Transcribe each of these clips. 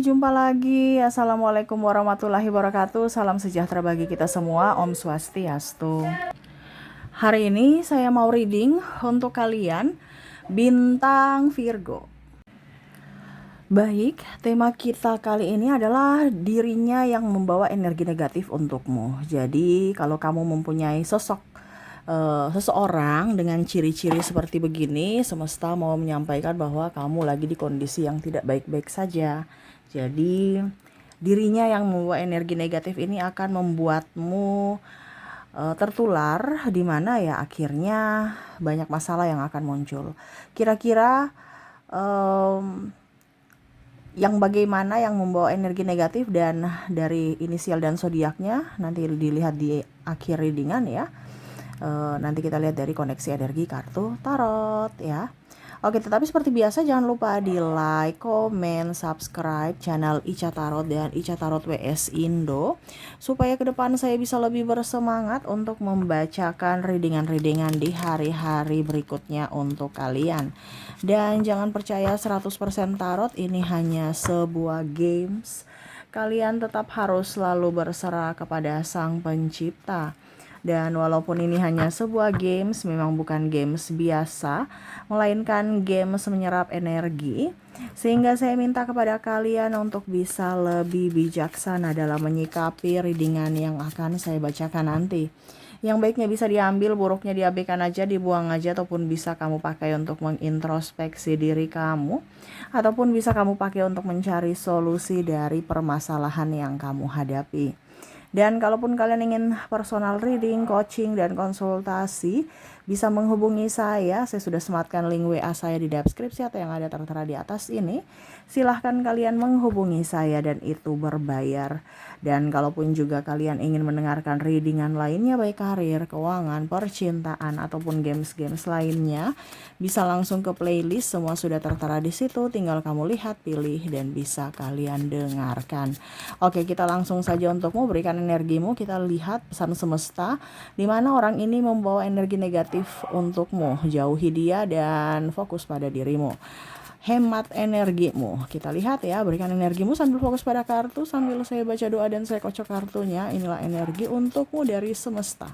jumpa lagi. Assalamualaikum warahmatullahi wabarakatuh. Salam sejahtera bagi kita semua. Om Swastiastu. Hari ini saya mau reading untuk kalian bintang Virgo. Baik, tema kita kali ini adalah dirinya yang membawa energi negatif untukmu. Jadi kalau kamu mempunyai seseorang dengan ciri-ciri seperti begini, semesta mau menyampaikan bahwa kamu lagi di kondisi yang tidak baik-baik saja. Jadi dirinya yang membawa energi negatif ini akan membuatmu tertular, di mana ya akhirnya banyak masalah yang akan muncul. Kira-kira yang bagaimana yang membawa energi negatif dan dari inisial dan zodiaknya nanti dilihat di akhir readingan ya. Nanti kita lihat dari koneksi energi kartu tarot ya. Oke, tetapi seperti biasa jangan lupa di like, komen, subscribe channel Ica Tarot dan Ica Tarot WS Indo supaya ke depan saya bisa lebih bersemangat untuk membacakan readingan-readingan di hari-hari berikutnya untuk kalian. Dan jangan percaya 100% tarot ini hanya sebuah games. Kalian tetap harus selalu berserah kepada Sang Pencipta. Dan walaupun ini hanya sebuah games, memang bukan games biasa, melainkan games menyerap energi. Sehingga saya minta kepada kalian untuk bisa lebih bijaksana dalam menyikapi readingan yang akan saya bacakan nanti. Yang baiknya bisa diambil, buruknya diabaikan aja, dibuang aja, ataupun bisa kamu pakai untuk mengintrospeksi diri kamu, ataupun bisa kamu pakai untuk mencari solusi dari permasalahan yang kamu hadapi. Dan kalaupun kalian ingin personal reading, coaching, dan konsultasi, bisa menghubungi saya. Saya sudah sematkan link WA saya di deskripsi atau yang ada tertera di atas ini. Silahkan kalian menghubungi saya dan itu berbayar. Dan kalaupun juga kalian ingin mendengarkan readingan lainnya, baik karir, keuangan, percintaan, ataupun games-games lainnya, bisa langsung ke playlist. Semua sudah tertera di situ. Tinggal kamu lihat, pilih, dan bisa kalian dengarkan. Oke, kita langsung saja untukmu, berikan energimu. Kita lihat pesan semesta di mana orang ini membawa energi negatif untukmu. Jauhi dia dan fokus pada dirimu. Hemat energimu. Kita lihat ya, berikan energimu sambil fokus pada kartu, sambil saya baca doa dan saya kocok kartunya. Inilah energi untukmu dari semesta.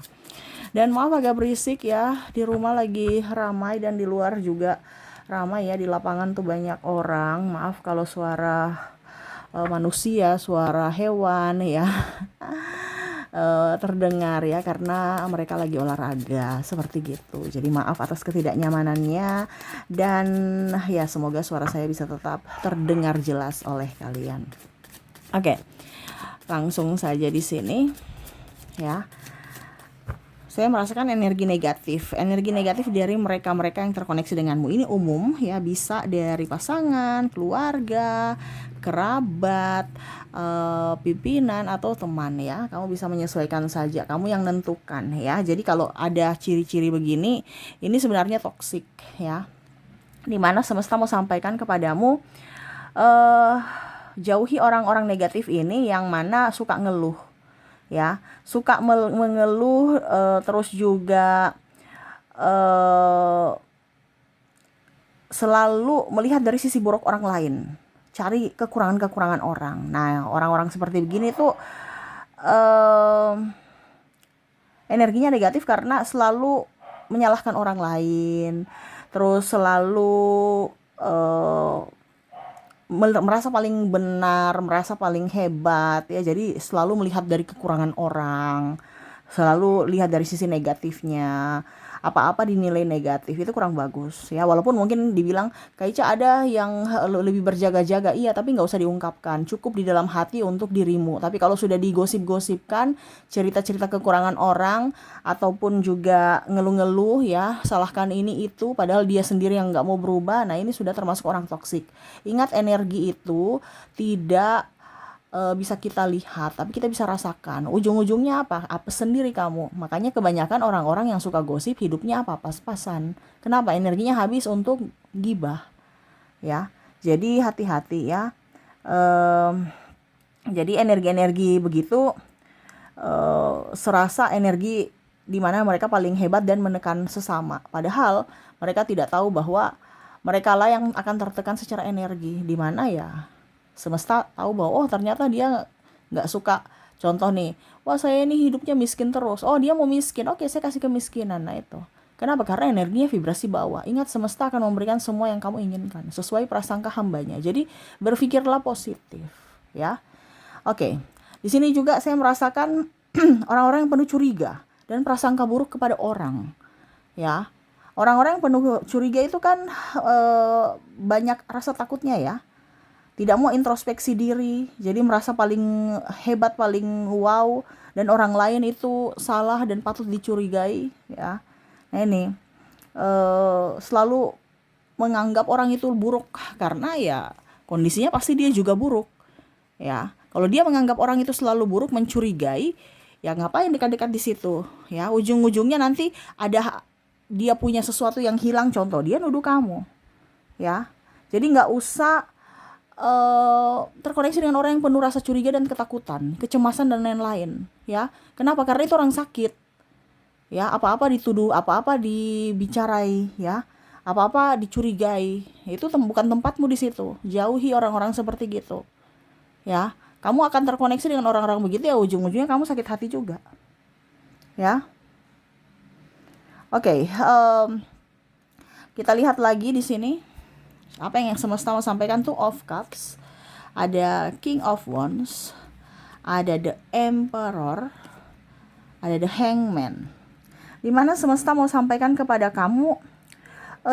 Dan maaf agak berisik ya, di rumah lagi ramai dan di luar juga ramai ya, di lapangan tuh banyak orang. Maaf kalau suara manusia, suara hewan ya terdengar ya, karena mereka lagi olahraga seperti gitu. Jadi maaf atas ketidaknyamanannya dan ya semoga suara saya bisa tetap terdengar jelas oleh kalian. Oke, langsung saja di sini ya. Saya merasakan energi negatif dari mereka-mereka yang terkoneksi denganmu. Ini umum ya, bisa dari pasangan, keluarga, kerabat, pimpinan atau teman ya. Kamu bisa menyesuaikan saja, kamu yang nentukan ya. Jadi kalau ada ciri-ciri begini, ini sebenarnya toksik ya. Dimana semesta mau sampaikan kepadamu, jauhi orang-orang negatif ini yang mana suka ngeluh ya, suka mengeluh, terus juga selalu melihat dari sisi buruk orang lain, cari kekurangan-kekurangan orang. Nah, orang-orang seperti begini tuh energinya negatif karena selalu menyalahkan orang lain, terus selalu merasa paling benar, merasa paling hebat ya. Jadi selalu melihat dari kekurangan orang, selalu lihat dari sisi negatifnya. Apa-apa dinilai negatif, itu kurang bagus ya. Walaupun mungkin dibilang Kak Ica ada yang lebih berjaga-jaga, iya, tapi nggak usah diungkapkan, cukup di dalam hati untuk dirimu. Tapi kalau sudah digosip-gosipkan cerita-cerita kekurangan orang ataupun juga ngeluh-ngeluh ya, salahkan ini itu padahal dia sendiri yang nggak mau berubah, nah ini sudah termasuk orang toksik. Ingat, energi itu tidak bisa kita lihat, tapi kita bisa rasakan. Ujung-ujungnya apa? Apa sendiri kamu. Makanya kebanyakan orang-orang yang suka gosip hidupnya apa? Pas-pasan. Kenapa? Energinya habis untuk gibah ya. Jadi hati-hati ya. Jadi energi-energi begitu serasa energi di mana mereka paling hebat dan menekan sesama. Padahal mereka tidak tahu bahwa mereka lah yang akan tertekan secara energi. Di mana ya? Semesta tahu bahwa oh ternyata dia nggak suka. Contoh nih, wah saya ini hidupnya miskin terus. Oh dia mau miskin, oke saya kasih kemiskinan. Nah itu. Kenapa? Karena energinya vibrasi bawah. Ingat semesta akan memberikan semua yang kamu inginkan sesuai prasangka hambanya. Jadi berpikirlah positif, ya. Oke. Di sini juga saya merasakan orang-orang yang penuh curiga dan prasangka buruk kepada orang, ya. Orang-orang yang penuh curiga itu kan banyak rasa takutnya ya. Tidak mau introspeksi diri, jadi merasa paling hebat, paling wow, dan orang lain itu salah dan patut dicurigai, ya. Nah ini selalu menganggap orang itu buruk karena ya kondisinya pasti dia juga buruk, ya. Kalau dia menganggap orang itu selalu buruk, mencurigai, ya ngapain dekat-dekat di situ, ya. Ujung-ujungnya nanti ada dia punya sesuatu yang hilang, contoh dia nuduh kamu, ya. Jadi nggak usah terkoneksi dengan orang yang penuh rasa curiga dan ketakutan, kecemasan dan lain-lain, ya. Kenapa? Karena itu orang sakit, ya. Apa-apa dituduh, apa-apa dibicarai, ya. Apa-apa dicurigai, itu bukan tempatmu di situ. Jauhi orang-orang seperti gitu, ya. Kamu akan terkoneksi dengan orang-orang begitu, ya ujung-ujungnya kamu sakit hati juga, ya. Oke, kita lihat lagi di sini. Apa yang semesta mau sampaikan tuh of cups, ada king of wands, ada the emperor, ada the hangman. Dimana semesta mau sampaikan kepada kamu,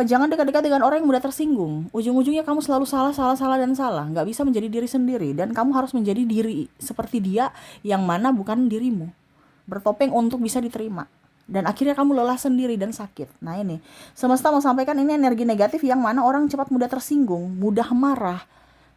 jangan dekat-dekat dengan orang yang mudah tersinggung. Ujung-ujungnya kamu selalu salah dan salah. Nggak bisa menjadi diri sendiri. Dan kamu harus menjadi diri seperti dia yang mana bukan dirimu. Bertopeng untuk bisa diterima. Dan akhirnya kamu lelah sendiri dan sakit. Nah ini, semesta mau sampaikan ini energi negatif yang mana orang cepat mudah tersinggung, mudah marah,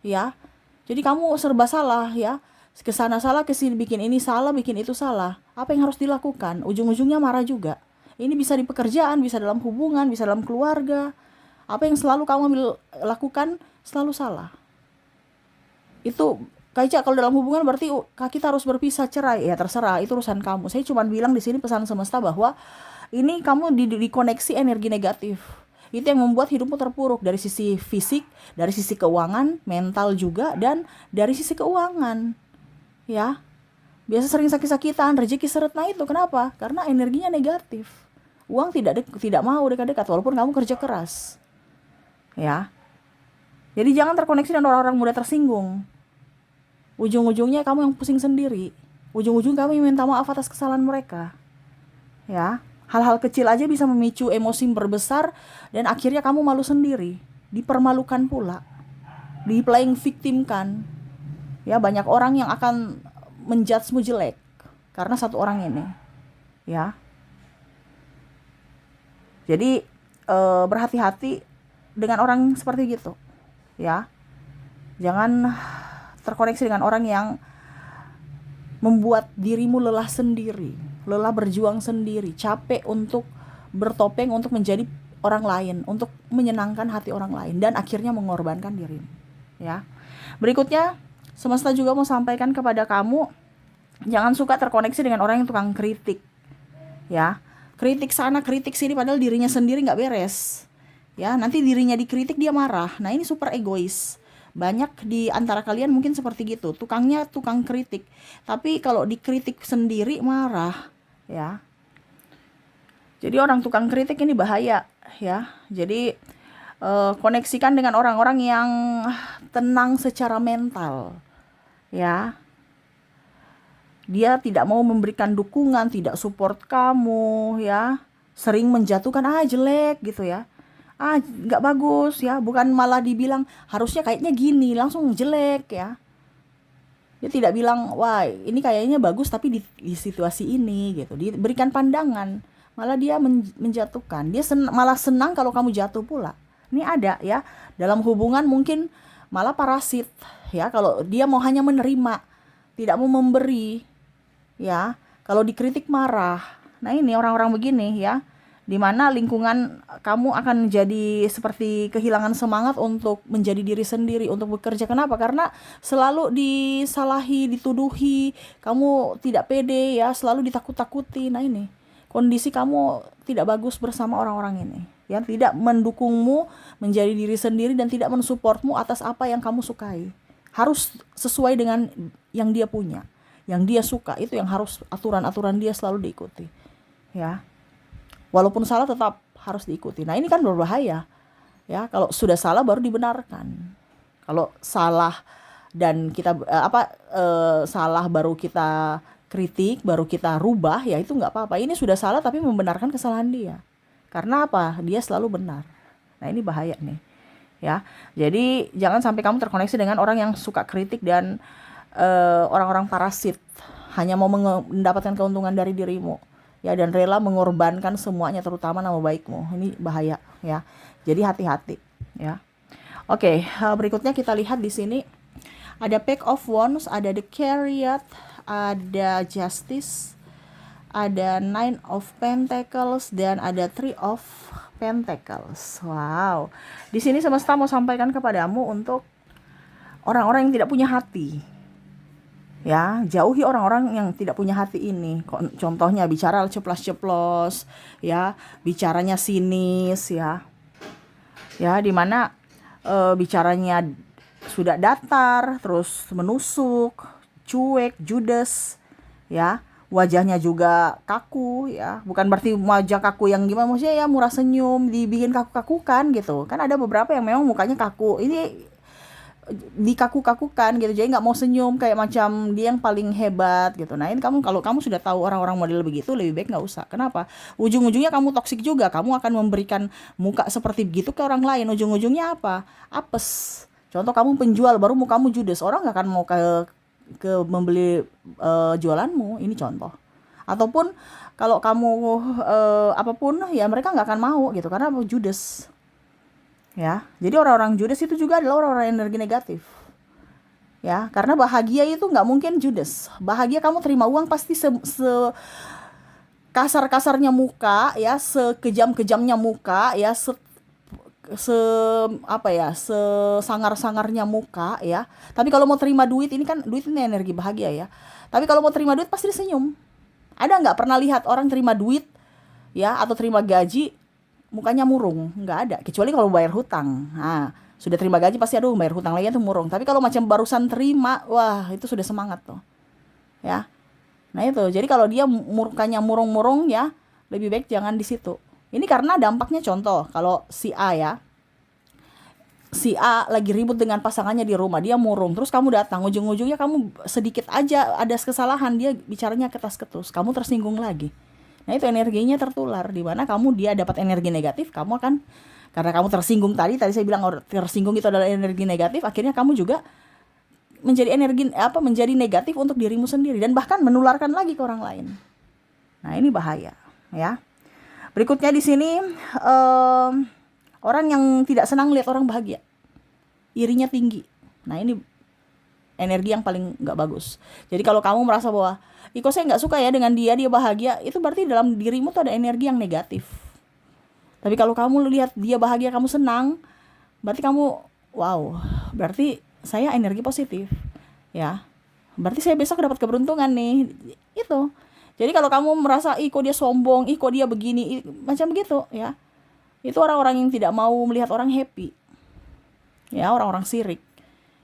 ya. Jadi kamu serba salah, ya. Kesana salah, kesini bikin ini salah, bikin itu salah. Apa yang harus dilakukan? Ujung-ujungnya marah juga. Ini bisa di pekerjaan, bisa dalam hubungan, bisa dalam keluarga. Apa yang selalu kamu lakukan selalu salah. Itu Kaica, kalau dalam hubungan berarti kita harus berpisah, cerai, ya terserah, itu urusan kamu. Saya cuma bilang di sini pesan semesta bahwa ini kamu dikoneksi energi negatif. Itu yang membuat hidupmu terpuruk dari sisi fisik, dari sisi keuangan, mental juga, dan dari sisi keuangan, ya. Biasa sering sakit-sakitan, rezeki seret. Nah itu kenapa? Karena energinya negatif. Uang tidak mau dekat-dekat walaupun kamu kerja keras, ya. Jadi jangan terkoneksi dengan orang-orang mudah tersinggung. Ujung-ujungnya kamu yang pusing sendiri. Ujung-ujung kamu yang minta maaf atas kesalahan mereka, ya. Hal-hal kecil aja bisa memicu emosi berbesar dan akhirnya kamu malu sendiri, dipermalukan pula, di playing victim kan, ya. Banyak orang yang akan menjudgemu jelek karena satu orang ini, ya. Jadi berhati-hati dengan orang seperti gitu, ya. Jangan terkoneksi dengan orang yang membuat dirimu lelah sendiri, lelah berjuang sendiri, capek untuk bertopeng untuk menjadi orang lain, untuk menyenangkan hati orang lain, dan akhirnya mengorbankan dirimu, ya. Berikutnya, semesta juga mau sampaikan kepada kamu, jangan suka terkoneksi dengan orang yang tukang kritik, ya. Kritik sana, kritik sini, padahal dirinya sendiri nggak beres, ya. Nanti dirinya dikritik dia marah. Nah ini super egois. Banyak di antara kalian mungkin seperti gitu, tukangnya tukang kritik, tapi kalau dikritik sendiri marah, ya. Jadi orang tukang kritik ini bahaya, ya. Jadi koneksikan dengan orang-orang yang tenang secara mental, ya. Dia tidak mau memberikan dukungan, tidak support kamu, ya. Sering menjatuhkan, jelek gitu ya. Nggak bagus ya, bukan malah dibilang harusnya kayaknya gini, langsung jelek ya. Dia tidak bilang, wah ini kayaknya bagus tapi di situasi ini gitu, diberikan pandangan, malah dia menjatuhkan. Dia malah senang kalau kamu jatuh pula. Ini ada ya, dalam hubungan mungkin malah parasit ya, kalau dia mau hanya menerima, tidak mau memberi ya. Kalau dikritik marah. Nah ini orang-orang begini ya, dimana lingkungan kamu akan jadi seperti kehilangan semangat untuk menjadi diri sendiri, untuk bekerja. Kenapa? Karena selalu disalahi, dituduhi, kamu tidak pede ya, selalu ditakut-takuti. Nah ini kondisi kamu tidak bagus bersama orang-orang ini ya, tidak mendukungmu menjadi diri sendiri dan tidak mensupportmu atas apa yang kamu sukai. harus sesuai dengan yang dia punya, yang dia suka, itu yang harus aturan-aturan dia selalu diikuti, ya. Walaupun salah tetap harus diikuti. Nah, ini kan berbahaya, ya. Kalau sudah salah baru dibenarkan. Kalau salah dan kita salah baru kita kritik, baru kita rubah, ya itu nggak apa-apa. Ini sudah salah tapi membenarkan kesalahan dia. Karena apa? Dia selalu benar. Nah, ini bahaya nih, ya. Jadi jangan sampai kamu terkoneksi dengan orang yang suka kritik dan orang-orang parasit, hanya mau mendapatkan keuntungan dari dirimu, ya, dan rela mengorbankan semuanya, terutama nama baikmu. Ini bahaya, ya. Jadi hati-hati, ya. Oke, berikutnya kita lihat di sini ada Page of Wands, ada The Chariot, ada Justice, ada Nine of Pentacles, dan ada Three of Pentacles. Wow. Di sini semesta mau sampaikan kepadamu untuk orang-orang yang tidak punya hati. Ya, jauhi orang-orang yang tidak punya hati ini. Contohnya bicara ceplos-ceplos, ya, bicaranya sinis, ya. Ya, dimana bicaranya sudah datar, terus menusuk, cuek, judes, ya. Wajahnya juga kaku, ya. Bukan berarti wajah kaku yang gimana, maksudnya ya murah senyum, dibikin kaku-kakukan gitu. Kan ada beberapa yang memang mukanya kaku. Ini dikaku-kakukan gitu, jadi nggak mau senyum, kayak macam dia yang paling hebat gitu. Nah, ini kalau kamu sudah tahu orang-orang model begitu, lebih baik nggak usah. Kenapa? Ujung-ujungnya kamu toksik juga, kamu akan memberikan muka seperti begitu ke orang lain. Ujung-ujungnya apa? Apes. Contoh, kamu penjual baru mukamu judes, orang nggak akan mau ke membeli jualanmu. Ini contoh. Ataupun kalau kamu apapun, ya mereka nggak akan mau gitu, karena judes. Ya, jadi orang-orang judes itu juga adalah orang-orang energi negatif. Ya, karena bahagia itu nggak mungkin judes. Bahagia kamu terima uang pasti kasar-kasarnya muka, ya, sekejam-kejamnya muka, ya, sesangar-sangarnya muka, ya. Tapi kalau mau terima duit, ini kan duit ini energi bahagia, ya. Tapi kalau mau terima duit pasti disenyum. Ada nggak pernah lihat orang terima duit, ya, atau terima gaji mukanya murung? Nggak ada, kecuali kalau bayar hutang. Nah, sudah terima gaji pasti aduh bayar hutang lagi tuh murung. Tapi kalau macam barusan terima, wah itu sudah semangat tuh, ya. Nah itu, jadi kalau dia mukanya murung-murung, ya lebih baik jangan di situ. Ini karena dampaknya, contoh kalau si A, ya, si A lagi ribut dengan pasangannya di rumah, dia murung, terus kamu datang, ujung-ujungnya kamu sedikit aja ada kesalahan, dia bicaranya ketas-ketus, kamu tersinggung lagi. Nah itu energinya tertular, di mana dia dapat energi negatif, kamu akan, karena kamu tersinggung tadi saya bilang tersinggung itu adalah energi negatif, akhirnya kamu juga menjadi menjadi negatif untuk dirimu sendiri dan bahkan menularkan lagi ke orang lain. Nah ini bahaya, ya. Berikutnya di sini orang yang tidak senang lihat orang bahagia, irinya tinggi. Nah ini energi yang paling nggak bagus. Jadi kalau kamu merasa bahwa kok saya nggak suka ya dengan dia bahagia, itu berarti dalam dirimu tuh ada energi yang negatif. Tapi kalau kamu lihat dia bahagia, kamu senang, berarti kamu, wow, berarti saya energi positif, ya. Berarti saya besok dapat keberuntungan nih, itu. Jadi kalau kamu merasa, kok dia sombong, kok dia begini, macam begitu, ya. Itu orang-orang yang tidak mau melihat orang happy, ya, orang-orang sirik.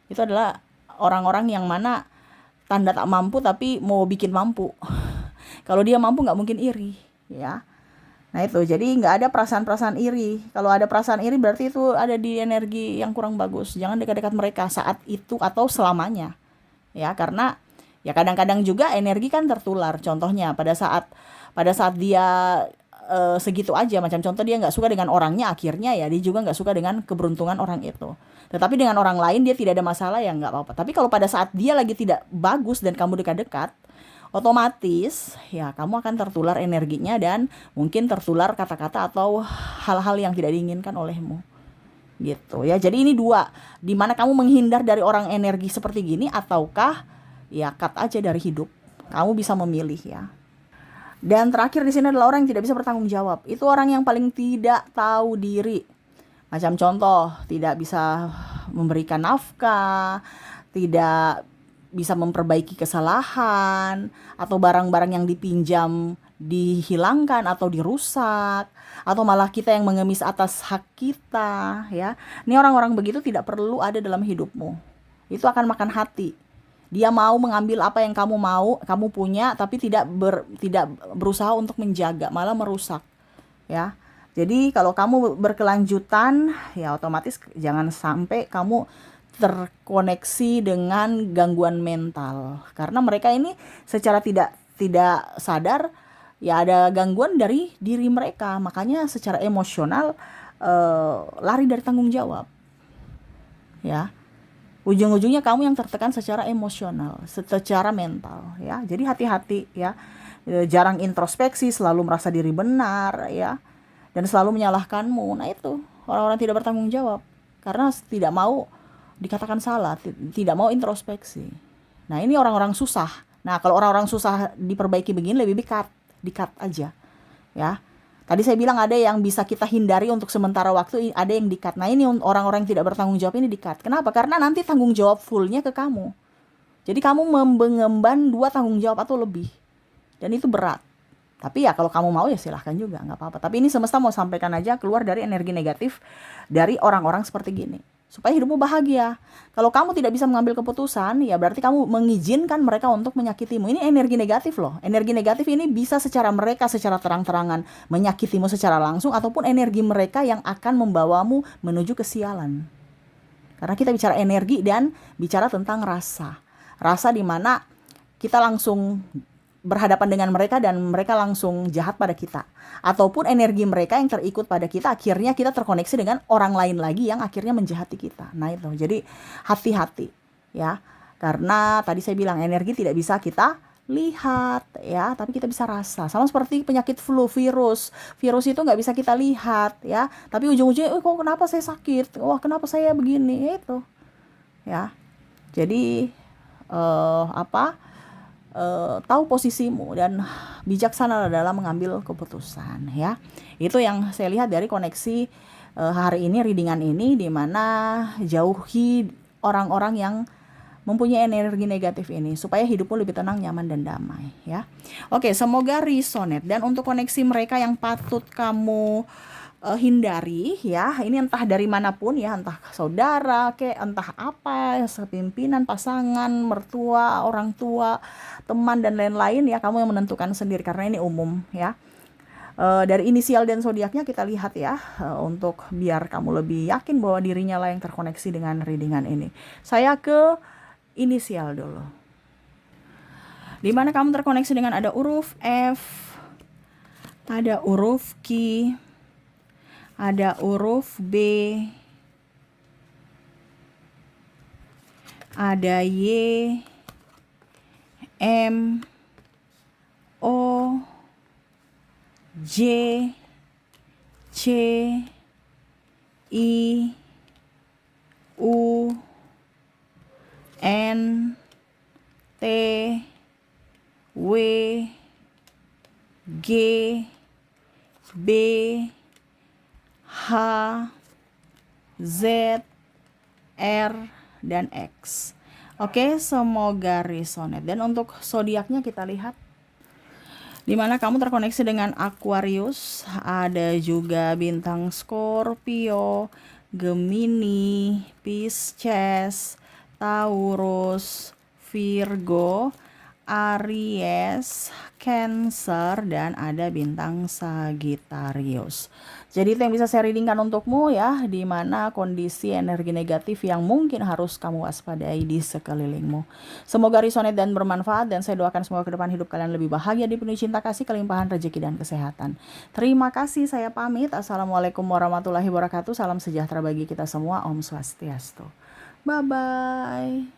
Itu adalah orang-orang yang mana tanda tak mampu tapi mau bikin mampu. Kalau dia mampu nggak mungkin iri, ya. Nah itu, jadi nggak ada perasaan-perasaan iri. Kalau ada perasaan iri berarti itu ada di energi yang kurang bagus. Jangan dekat-dekat mereka saat itu atau selamanya, ya. Karena ya kadang-kadang juga energi kan tertular. Contohnya pada saat dia segitu aja, macam contoh dia nggak suka dengan orangnya, akhirnya ya dia juga nggak suka dengan keberuntungan orang itu. Tetapi dengan orang lain dia tidak ada masalah, ya nggak apa-apa. Tapi kalau pada saat dia lagi tidak bagus dan kamu dekat-dekat, otomatis ya kamu akan tertular energinya dan mungkin tertular kata-kata atau hal-hal yang tidak diinginkan olehmu, gitu ya. Jadi ini dua, dimana kamu menghindar dari orang energi seperti gini, ataukah ya cut aja dari hidup. Kamu bisa memilih, ya. Dan terakhir di sini adalah orang yang tidak bisa bertanggung jawab. Itu orang yang paling tidak tahu diri. Macam contoh, tidak bisa memberikan nafkah, tidak bisa memperbaiki kesalahan, atau barang-barang yang dipinjam dihilangkan atau dirusak, atau malah kita yang mengemis atas hak kita, ya. Ini orang-orang begitu tidak perlu ada dalam hidupmu. itu akan makan hati. Dia mau mengambil apa yang kamu mau, kamu punya, tapi tidak berusaha untuk menjaga, malah merusak, ya. Jadi kalau kamu berkelanjutan, ya otomatis jangan sampai kamu terkoneksi dengan gangguan mental. Karena mereka ini secara tidak sadar ya ada gangguan dari diri mereka, makanya secara emosional lari dari tanggung jawab, ya. Ujung-ujungnya kamu yang tertekan secara emosional, secara mental, ya. Jadi hati-hati, ya. Jarang introspeksi, selalu merasa diri benar, ya, dan selalu menyalahkanmu. Nah itu orang-orang tidak bertanggung jawab karena tidak mau dikatakan salah, tidak mau introspeksi. Nah ini orang-orang susah. Nah kalau orang-orang susah diperbaiki begini, lebih dikat aja, ya. Tadi saya bilang ada yang bisa kita hindari untuk sementara waktu, ada yang di-cut. Nah ini orang-orang yang tidak bertanggung jawab ini di-cut. Kenapa? Karena nanti tanggung jawab fullnya ke kamu. Jadi kamu mengemban 2 tanggung jawab atau lebih. Dan itu berat. Tapi ya kalau kamu mau ya silahkan juga, nggak apa-apa. Tapi ini semesta mau sampaikan aja, keluar dari energi negatif dari orang-orang seperti gini. Supaya hidupmu bahagia. Kalau kamu tidak bisa mengambil keputusan, ya berarti kamu mengizinkan mereka untuk menyakitimu. Ini energi negatif loh. Energi negatif ini bisa secara mereka secara terang-terangan menyakitimu secara langsung, ataupun energi mereka yang akan membawamu menuju kesialan. Karena kita bicara energi dan bicara tentang rasa. Rasa di mana kita langsung berhadapan dengan mereka dan mereka langsung jahat pada kita, ataupun energi mereka yang terikut pada kita, akhirnya kita terkoneksi dengan orang lain lagi yang akhirnya menjahati kita. Nah itu, jadi hati-hati, ya, karena tadi saya bilang energi tidak bisa kita lihat, ya, tapi kita bisa rasa. Sama seperti penyakit flu, virus itu nggak bisa kita lihat, ya, tapi ujung-ujungnya kok kenapa saya sakit, wah kenapa saya begini, itu, ya. Jadi tahu posisimu dan bijaksana dalam mengambil keputusan, ya. Itu yang saya lihat dari koneksi hari ini, readingan ini, di mana jauhi orang-orang yang mempunyai energi negatif ini supaya hidupmu lebih tenang, nyaman, dan damai, ya. Oke, semoga resonate. Dan untuk koneksi mereka yang patut kamu hindari, ya, ini entah dari manapun, ya, entah saudara entah apa, pimpinan, pasangan, mertua, orang tua, teman, dan lain-lain, ya, kamu yang menentukan sendiri karena ini umum, ya. Dari inisial dan zodiaknya kita lihat, ya, untuk biar kamu lebih yakin bahwa dirinya lah yang terkoneksi dengan readingan ini. Saya ke inisial dulu. Dimana kamu terkoneksi dengan ada huruf F, ada huruf Q, ada huruf B, ada Y, M, O, J, C, I, U, N, T, W, G, B, H, Z, R, dan X. Oke, semoga resonate. Dan untuk zodiaknya kita lihat, dimana kamu terkoneksi dengan Aquarius, ada juga bintang Scorpio, Gemini, Pisces, Taurus, Virgo, Aries, Cancer, dan ada bintang Sagittarius. Jadi itu yang bisa saya readingkan untukmu, ya, di mana kondisi energi negatif yang mungkin harus kamu waspadai di sekelilingmu. Semoga resonate dan bermanfaat, dan saya doakan semoga ke depan hidup kalian lebih bahagia, dipenuhi cinta kasih, kelimpahan rezeki, dan kesehatan. Terima kasih, saya pamit. Assalamualaikum warahmatullahi wabarakatuh. Salam sejahtera bagi kita semua. Om Swastiastu. Bye-bye.